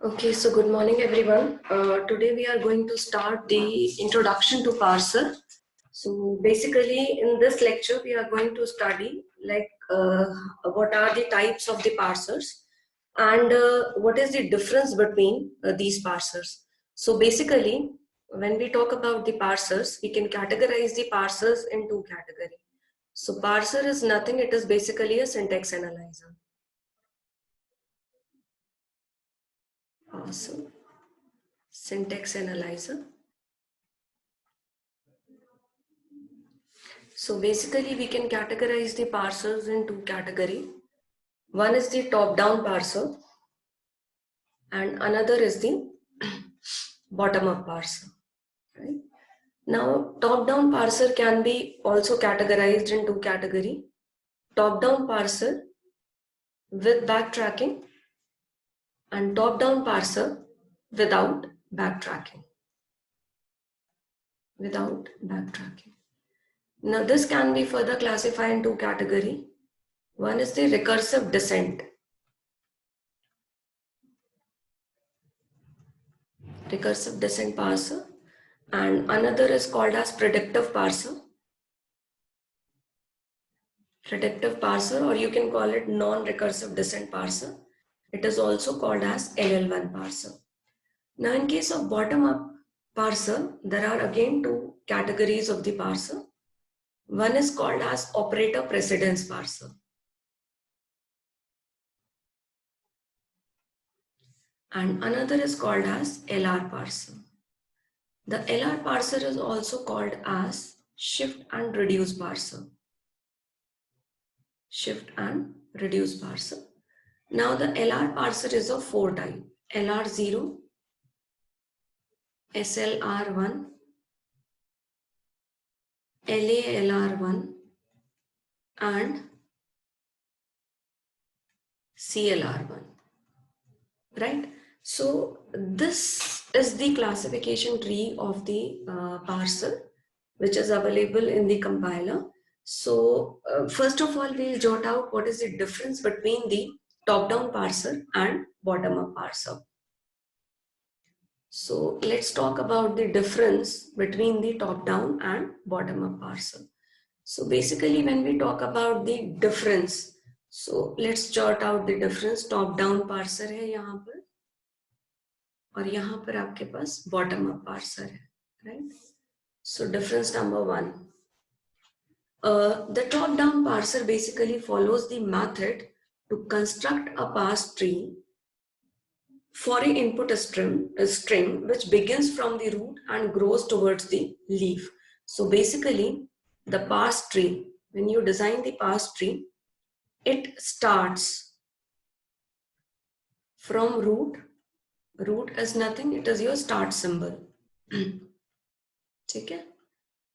Okay, so good morning everyone. Today we are going to start the introduction to parser. So basically in this lecture we are going to study what are the types of the parsers and what is the difference between these parsers. So basically when we talk about the parsers, we can categorize the parsers in two categories. So parser is nothing, it is basically a syntax analyzer. Parser, syntax analyzer. So basically we can categorize the parsers in two categories. One is the top-down parser and another is the bottom-up parser. Right? Now top-down parser can be also categorized in two categories. Top-down parser with backtracking and top-down parser without backtracking. Without backtracking. Now this can be further classified in two categories. One is the recursive descent. Recursive descent parser, and another is called as predictive parser. Predictive parser, or you can call it non-recursive descent parser. It is also called as LL1 parser. Now in case of bottom-up parser, there are again two categories of the parser. One is called as operator precedence parser. And another is called as LR parser. The LR parser is also called as shift and reduce parser. Shift and reduce parser. Now the LR parser is of four types: LR0, SLR1, LALR1 and CLR1. Right? So this is the classification tree of the parser which is available in the compiler. So first of all, we'll jot out what is the difference between the top-down parser and bottom-up parser. So let's talk about the difference between the top-down and bottom-up parser. So basically when we talk about the difference, so let's jot out the difference. Top-down parser है यहाँ पर और यहाँ पर आपके पास bottom-up parser है, right? So difference number one. The top-down parser basically follows the method to construct a parse tree for an input string which begins from the root and grows towards the leaf. So basically the parse tree, when you design the parse tree, it starts from root. Root is nothing, it is your start symbol. Okay?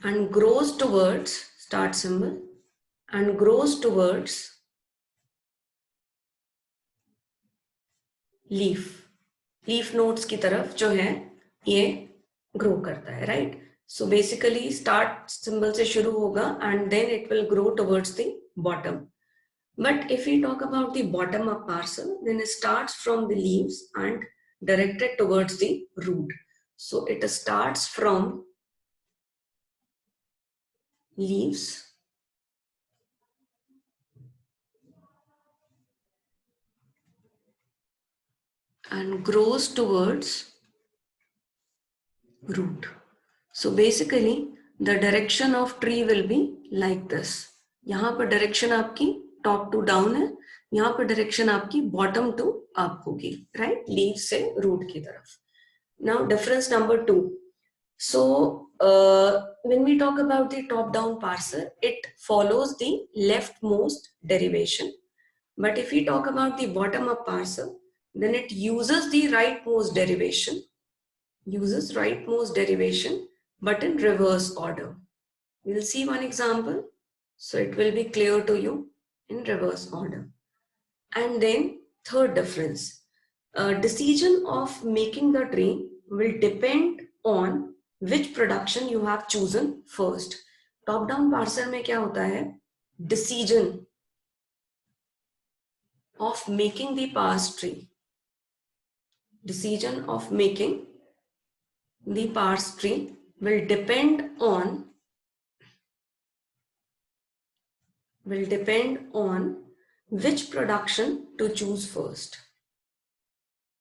And grows towards start symbol and grows towards leaf. Leaf nodes की तरफ जो है ये grow करता है, right? So basically start symbol से शुरू होगा and then it will grow towards the bottom. But if we talk about the bottom up parser, then it starts from the leaves and directed towards the root. So it starts from leaves and grows towards root. So basically the direction of tree will be like this. यहाँ पर direction आपकी top to down है, यहाँ पर direction आपकी bottom to up होगी, right? Leaf से root की तरफ. Now difference number two. So when we talk about the top down parser, it follows the leftmost derivation. But if we talk about the bottom up parser, then it uses the rightmost derivation. Uses rightmost derivation, but in reverse order. We'll see one example, so it will be clear to you in reverse order. And then third difference, decision of making the tree will depend on which production you have chosen first. Top down parser में क्या होता है? Decision of making the parse tree decision of making the parse tree will depend on which production to choose first.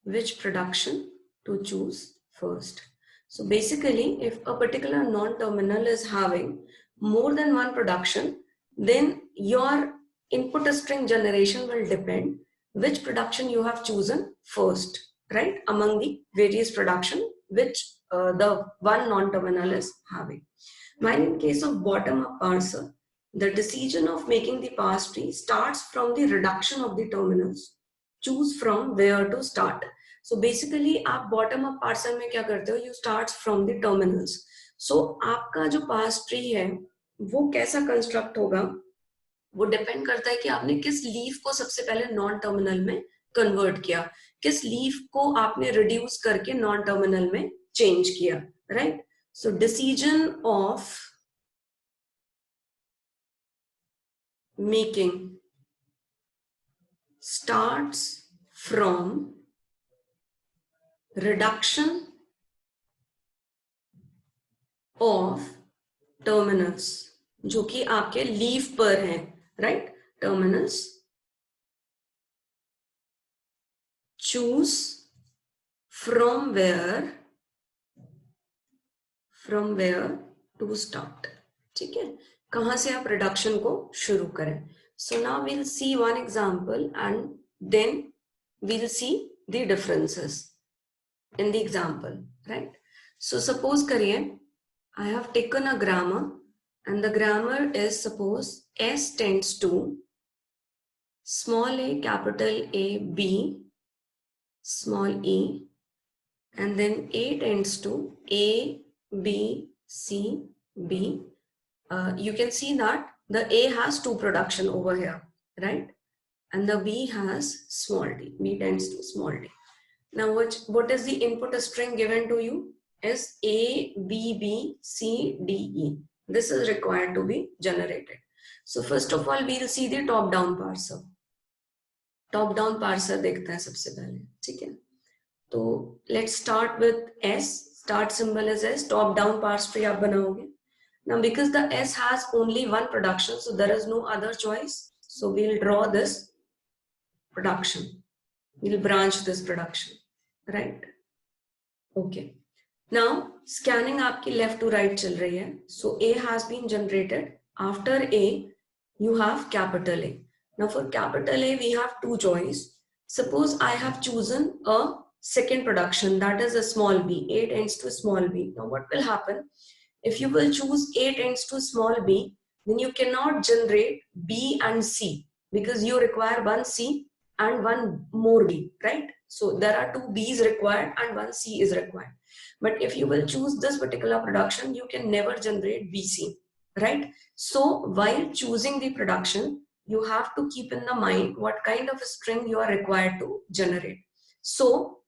Which production to choose first. So basically, if a particular non-terminal is having more than one production, then your input string generation will depend which production you have chosen first, right? Among the various production which the one non-terminal is having. While in case of bottom-up parser, the decision of making the parse tree starts from the reduction of the terminals. Choose from where to start. So basically आप bottom up parser में क्या करते हो? You start from the terminals. So आपका जो parse tree है वो कैसा construct होगा? वो depend करता है कि आपने किस leaf को सबसे पहले non terminal में convert किया, किस leaf को आपने reduce करके non terminal में change किया, right? So decision of making starts from reduction of terminals जो कि आपके लीफ पर हैं, right? Terminals. Choose from where to start. ठीक है, कहां से आप reduction को शुरू करें. So now we'll see one example and then we'll see the differences in the example, right? So suppose करिए I have taken a grammar and the grammar is suppose S tends to small a, capital A, B, small e, and then A tends to A, B, C, B. You can see that the A has two production over here, right? And the B has small d, B tends to small d. Now what is the input string given to you? Is A, B, B, C, D, E. This is required to be generated. So first of all, we'll see the top-down parser. Top-down parser देखते हैं सबसे पहले, ठीक है? तो let's start with S. Start symbol is S. Top-down parse tree आप बनाओगे. Now because the S has only one production, so there is no other choice. So we'll draw this production. We'll branch this production, right? Okay. Now scanning आपकी left to right चल रही है. So A has been generated. After A, you have capital A. Now for capital A, we have two choice. Suppose I have chosen a second production, that is a small b. A tends to small b. Now what will happen? If you will choose A tends to small b, then you cannot generate B and C because you require one C and one more B, right? So there are two B's required and one C is required. But if you will choose this particular production, you can never generate BC, right? So while choosing the production, you have to keep in the mind what kind of a string you are required to generate. So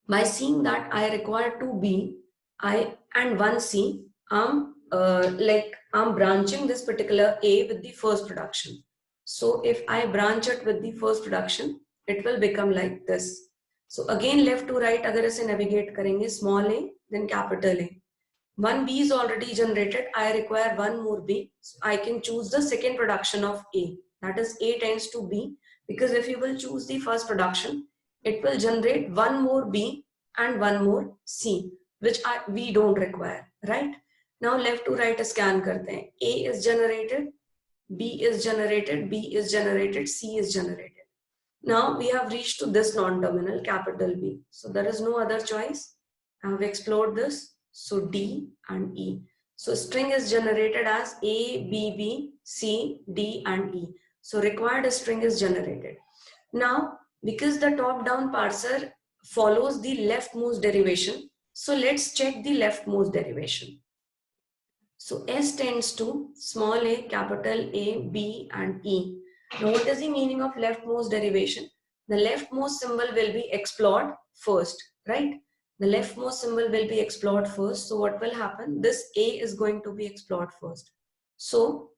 by seeing that I require 2B and 1C, I'm branching this particular A with the first production. So if I branch it with the first production, it will become like this. So again left to right अगर ऐसे navigate करेंगे, small a then capital A. One B is already generated. I require one more B. So I can choose the second production of A. That is A tends to B, because if you will choose the first production, it will generate one more B and one more C, which we don't require, right? Now left to right scan करते हैं. A is generated, B is generated, B is generated, C is generated. Now we have reached to this non-terminal, capital B. So there is no other choice. I have explored this. So D and E. So string is generated as A, B, B, C, D and E. So required string is generated. Now because the top-down parser follows the leftmost derivation, so let's check the leftmost derivation. So S tends to small a, capital A, B and E. Now what is the meaning of leftmost derivation? The leftmost symbol will be explored first, right? The leftmost symbol will be explored first. So what will happen? This A is going to be explored first. So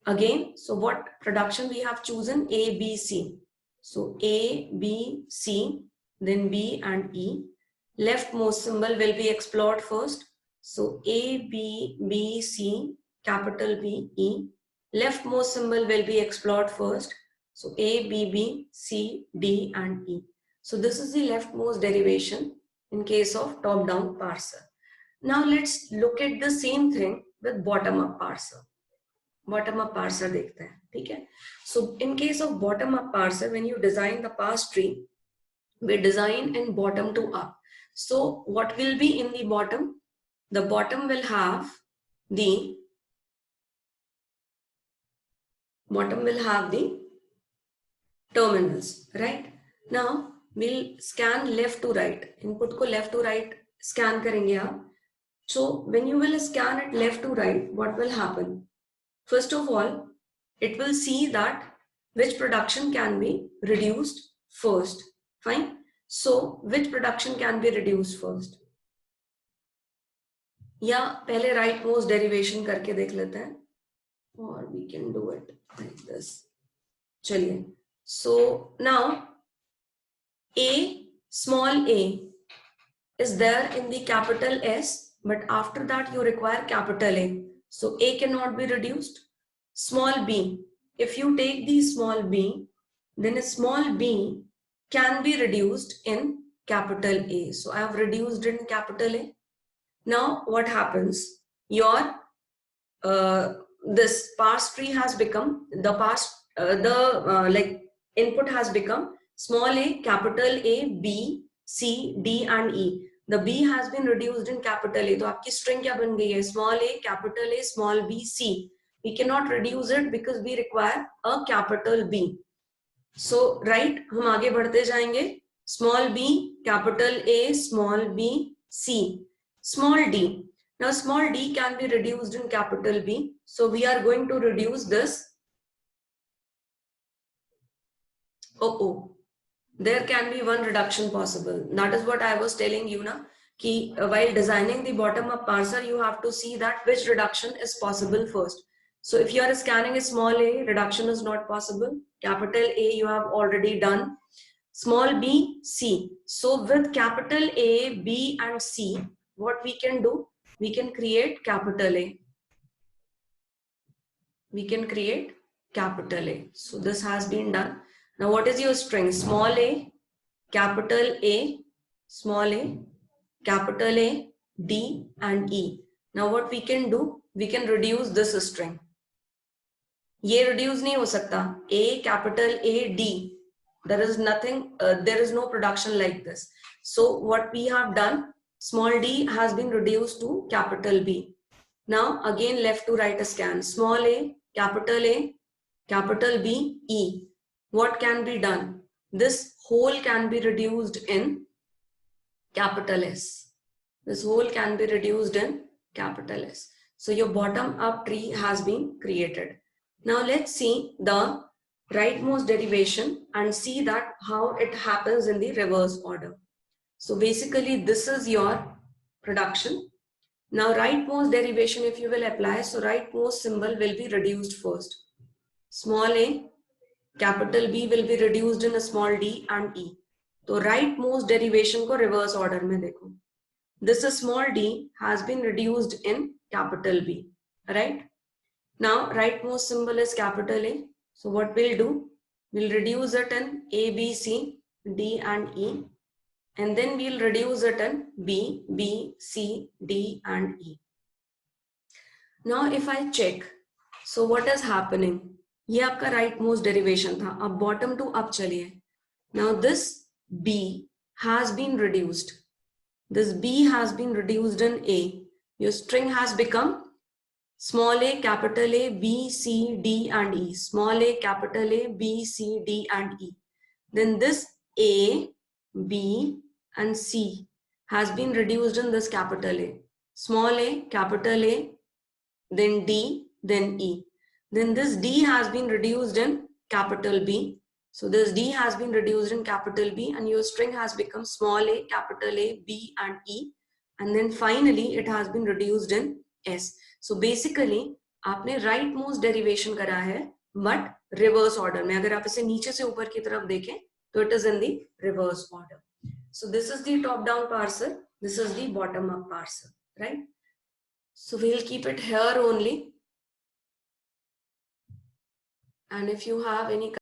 again, so what production we have chosen? A, B, C. So A, B, C. then B and E. Leftmost symbol will be explored first. So A, B, B, C, capital B, E. Leftmost symbol will be explored first. So A, B, B, C, D and E. So this is the leftmost derivation in case of top-down parser. Now let's look at the same thing with bottom-up parser. Bottom-up parser देखते हैं, ठीक है? So in case of bottom-up parser, when you design the parse tree, we design in bottom to up. So what will be in the bottom? The bottom will have the terminals, right? Now we'll scan left to right. Input को left to right scan करेंगे आप. So when you will scan it left to right, what will happen? First of all, it will see that which production can be reduced first. Fine. So which production can be reduced first? या पहले right most derivation करके देख लेते हैं, और we can do it like this. चलिए, so now A, small a is there in the capital S, but after that you require capital A. So A cannot be reduced. Small b, if you take the small b, then a small b can be reduced in capital A. So I have reduced in capital A. Now what happens? Your this parse tree has become like input has become small a, capital A, B, C, D and E. The B has been reduced in capital A. तो आपकी string क्या बन गई है? Small a, capital A, small b, C. We cannot reduce it because we require a capital B. So right, हम आगे बढ़ते जाएंगे. Small b, capital A, small b, C. Small d. Now small d can be reduced in capital B. So we are going to reduce this. There can be one reduction possible. That is what I was telling you now. Ki while designing the bottom-up parser, you have to see that which reduction is possible first. So if you are scanning a small a, reduction is not possible. Capital A you have already done. Small b, C. So with capital A, B and C, what we can do? We can create capital A. We can create capital A. So this has been done. Now what is your string? Small a, capital A, small a, capital A, D and E. Now what we can do? We can reduce this string. ये reduce नहीं हो सकता. A, capital A, D. There is nothing, there is no production like this. So what we have done, small d has been reduced to capital B. Now again left to right scan. Small a, capital B, E. What can be done? This whole can be reduced in capital S. This whole can be reduced in capital S. So your bottom up tree has been created. Now let's see the rightmost derivation and see that how it happens in the reverse order. So basically this is your production. Now rightmost derivation if you will apply, so rightmost symbol will be reduced first. Small a, capital B will be reduced in a small d and E. So rightmost derivation ko reverse order mein dekho. This small d has been reduced in capital B, right? Now rightmost symbol is capital A. So what we'll do? We'll reduce it in A, B, C, D and E. And then we'll reduce it in B, B, C, D and E. Now if I check, so what is happening? ये आपका rightmost derivation था. अब bottom to up चलिए. Now this B has been reduced. This B has been reduced in A. Your string has become small a, capital A, B, C, D and E. Small a, capital A, B, C, D and E. Then this A, B and C has been reduced in this capital A. Small a, capital A, then D, then E. Then this D has been reduced in capital B. So this D has been reduced in capital B and your string has become small a, capital A, B and E. And then finally it has been reduced in S. So basically आपने rightmost derivation करा है but reverse order में. अगर आप इसे नीचे से ऊपर की तरफ देखें तो it is in the reverse order. So this is the top down parser, this is the bottom up parser, right? So we'll keep it here only. And if you have any